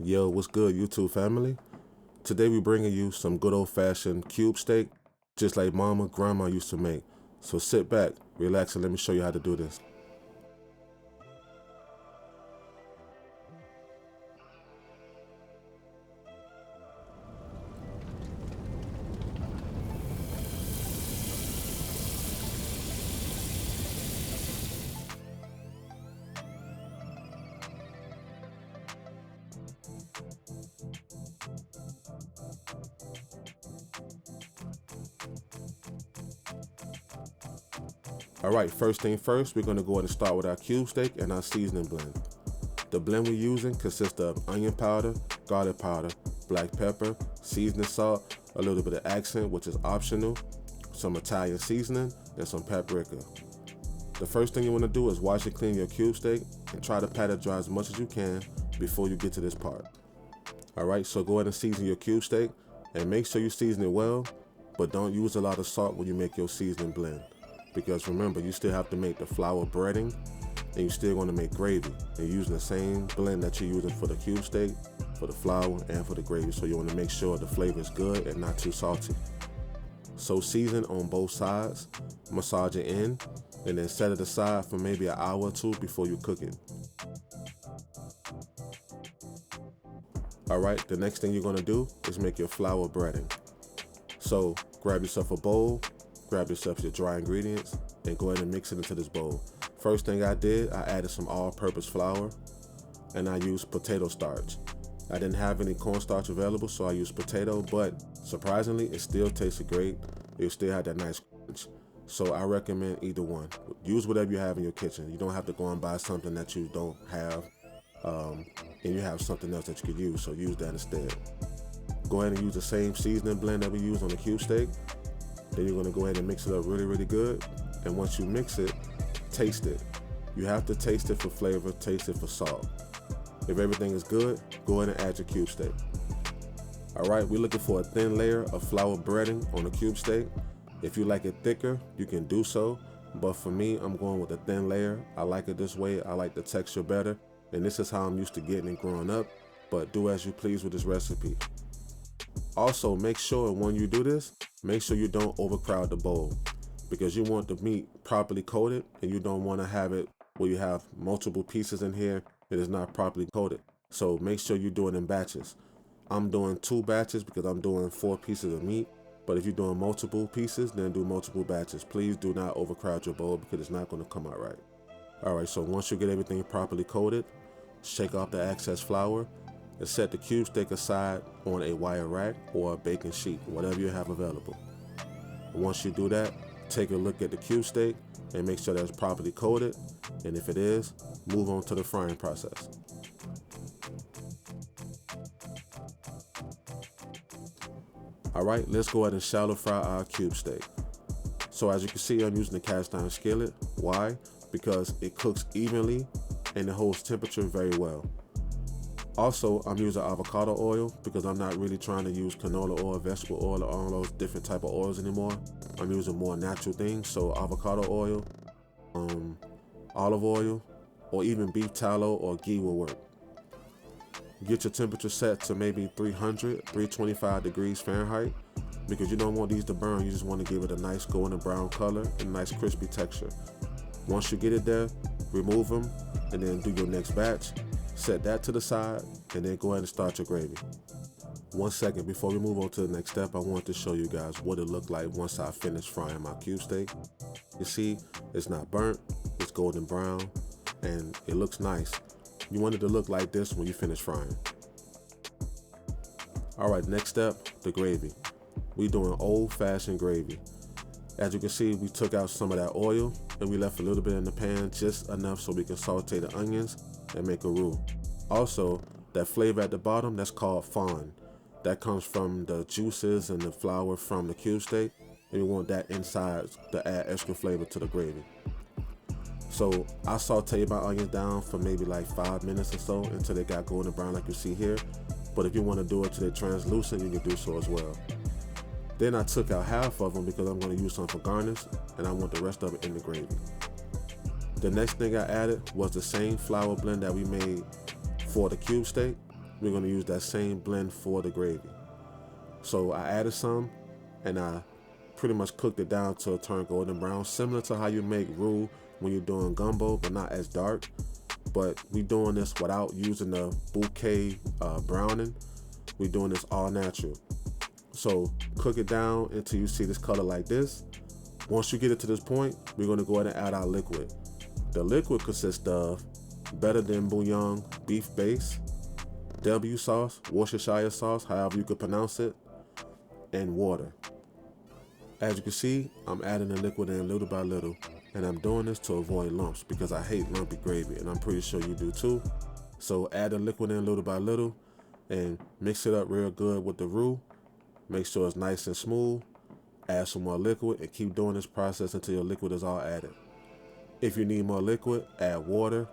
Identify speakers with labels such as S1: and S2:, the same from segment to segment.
S1: Yo, what's good, YouTube family? Today we bringing you some good old-fashioned cube steak, just like mama, grandma used to make. So sit back, relax, and let me show you how to do this. Alright, first thing first, we're gonna go ahead and start with our cube steak and our seasoning blend. The blend we're using consists of onion powder, garlic powder, black pepper, seasoning salt, a little bit of accent, which is optional, some Italian seasoning, and some paprika. The first thing you want to do is wash and clean your cube steak and try to pat it dry as much as you can before you get to this part. Alright, so go ahead and season your cube steak and make sure you season it well, but don't use a lot of salt when you make your seasoning blend. Because remember, you still have to make the flour breading and you still want to make gravy. And using the same blend that you're using for the cube steak, for the flour, and for the gravy. So you want to make sure the flavor is good and not too salty. So season on both sides, massage it in, and then set it aside for maybe an hour or two before you cook it. Alright, the next thing you're going to do is make your flour breading. So grab yourself a bowl, grab yourself your dry ingredients, and go ahead and mix it into this bowl. First thing I did, I added some all-purpose flour, and I used potato starch. I didn't have any cornstarch available, so I used potato, but surprisingly, it still tasted great. It still had that nice crunch. So I recommend either one. Use whatever you have in your kitchen. You don't have to go and buy something that you don't have, and you have something else that you could use, so use that instead. Go ahead and use the same seasoning blend that we used on the cube steak. Then you're gonna go ahead and mix it up really good. And once you mix it, taste it. You have to taste it for flavor, taste it for salt. If everything is good, go ahead and add your cube steak. Alright, we're looking for a thin layer of flour breading on the cube steak. If you like it thicker, you can do so. But for me, I'm going with a thin layer. I like it this way. I like the texture better. And this is how I'm used to getting it growing up. But do as you please with this recipe. Also, make sure when you do this, make sure you don't overcrowd the bowl, because you want the meat properly coated and you don't want to have it where you have multiple pieces in here that is not properly coated. So make sure you do it in batches. I'm doing 2 batches because I'm doing 4 pieces of meat, but if you're doing multiple pieces, then do multiple batches. Please do not overcrowd your bowl because it's not going to come out right. Alright, so once you get everything properly coated, shake off the excess flour and set the cube steak aside on a wire rack or a baking sheet, whatever you have available. Once you do that, take a look at the cube steak and make sure that it's properly coated, and if it is, move on to the frying process. Alright, let's go ahead and shallow fry our cube steak. So as you can see, I'm using the cast iron skillet. Why? Because it cooks evenly and it holds temperature very well. Also, I'm using avocado oil because I'm not really trying to use canola oil, vegetable oil, or all those different type of oils anymore. I'm using more natural things, so avocado oil, olive oil, or even beef tallow or ghee will work. Get your temperature set to maybe 325 degrees Fahrenheit, because you don't want these to burn. You just want to give it a nice golden brown color and a nice crispy texture. Once you get it there, remove them and then do your next batch. Set that to the side and then go ahead and start your gravy. 1 second before we move on to the next step, I want to show you guys what it looked like once I finished frying my cube steak. You see, it's not burnt, it's golden brown, and it looks nice. You want it to look like this when you finish frying. Alright, next step, the gravy. We're doing old-fashioned gravy. As you can see, we took out some of that oil and we left a little bit in the pan, just enough so we can saute the onions and make a roux. Also, that flavor at the bottom, that's called fond. That comes from the juices and the flour from the cube steak, and we want that inside to add extra flavor to the gravy. So I sauteed my onions down for maybe like 5 minutes or so until they got golden brown like you see here. But if you want to do it till they're translucent, you can do so as well. Then I took out half of them because I'm going to use some for garnish, and I want the rest of it in the gravy. The next thing I added was the same flour blend that we made for the cube steak, we're gonna use that same blend for the gravy. So I added some and I pretty much cooked it down till it turned golden brown, similar to how you make roux when you're doing gumbo, but not as dark. But we doing this without using the bouquet browning. We're doing this all natural. So cook it down until you see this color like this. Once you get it to this point, we're gonna go ahead and add our liquid. The liquid consists of better than bouillon beef base, W sauce, Worcestershire sauce, however you could pronounce it, and water. As you can see, I'm adding the liquid in little by little, and I'm doing this to avoid lumps because I hate lumpy gravy, and I'm pretty sure you do too. So add the liquid in little by little and mix it up real good with the roux. Make sure it's nice and smooth. Add some more liquid and keep doing this process until your liquid is all added. If you need more liquid, add water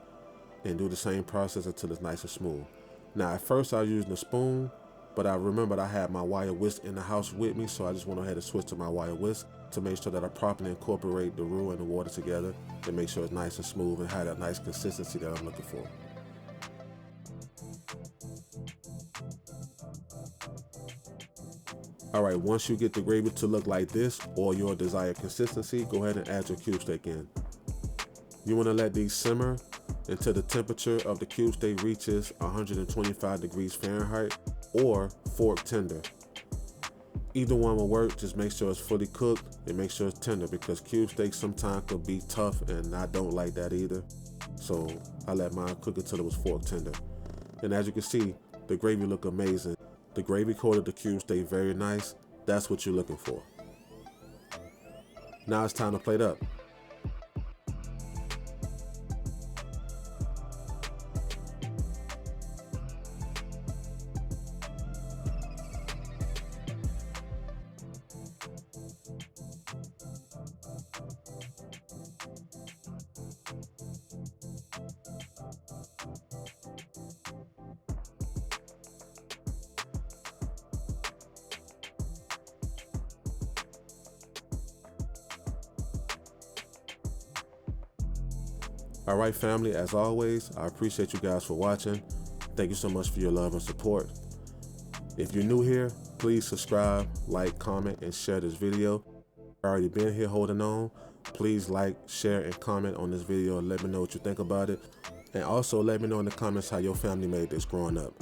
S1: and do the same process until it's nice and smooth. Now at first I was using a spoon, but I remembered I had my wire whisk in the house with me, so I just went ahead and switched to my wire whisk to make sure that I properly incorporate the roux and the water together and make sure it's nice and smooth and have that nice consistency that I'm looking for. Alright, once you get the gravy to look like this or your desired consistency, go ahead and add your cube steak in. You want to let these simmer until the temperature of the cube steak reaches 125 degrees Fahrenheit or fork tender. Either one will work, just make sure it's fully cooked and make sure it's tender because cube steak sometimes could be tough and I don't like that either. So I let mine cook until it was fork tender. And as you can see, the gravy look amazing. The gravy coated the cube steak very nice. That's what you're looking for. Now it's time to plate up. Alright family, as always, I appreciate you guys for watching. Thank you so much for your love and support. If you're new here, please subscribe, like, comment, and share this video. Already been here holding on. Please like, share, and comment on this video and let me know what you think about it. And also let me know in the comments how your family made this growing up.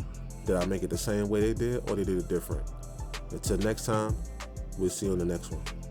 S1: Did I make it the same way they did or they did it different? Until next time, we'll see you on the next one.